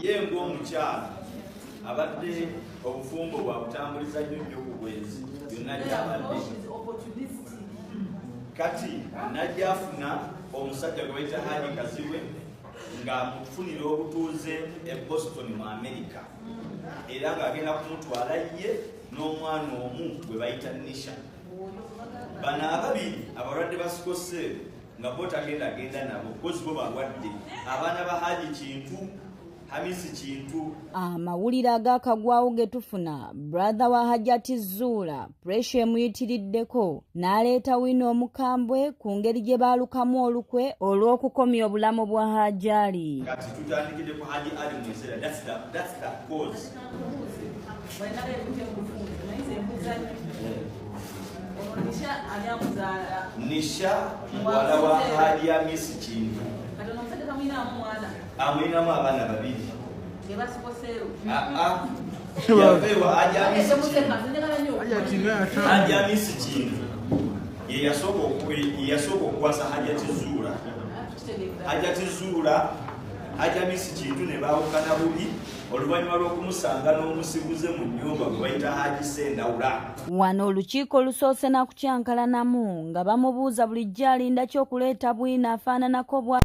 ye ng'omukyala abadde obufumbo bwa kutambuliza nnyo ku bwenzi byonna gyabadde kati najja afuna omusajja gwe bayita Haji Kazibwe ng'amufunira obutuuze e Boston mu America era ng'agenda kumutwala ye n'omwana omu gwe bayita Nisha. Bano ababiri abalwadde ba sikosel nga bo tagenda nabo kozi bo balwadde abaana ba Haji Kintu Hamisi Kintu. Amawulire agakagwawo ge tufuna brother wa Hajjat Zula pressure emuyitiriddeko n'aleeta Wuno omukambwe ku ngeri gye baalukamu olukwe olw'okukomya obulamu bwa Hajjali. Kati tutandikidde ku Haji Ali Mwesera, that's the cause. Nisha muwala wa Haji Hamisi Kintu amwinamu abaana babiri yaveewa Haji Hamisi Kintu ye yasooka okukwasa Hajjat Zula. Haji Hamisi Kintu ne baawukana bubi oluvannyuma lw'okumusanga n'omusibuze mu nnyumba gwe bayita Haji Sendawula. Wano olukiiko olusoose na kukyankalanamu nga bamubuuza bulijjo alinda ki okuleeta Bwino afaananako bwa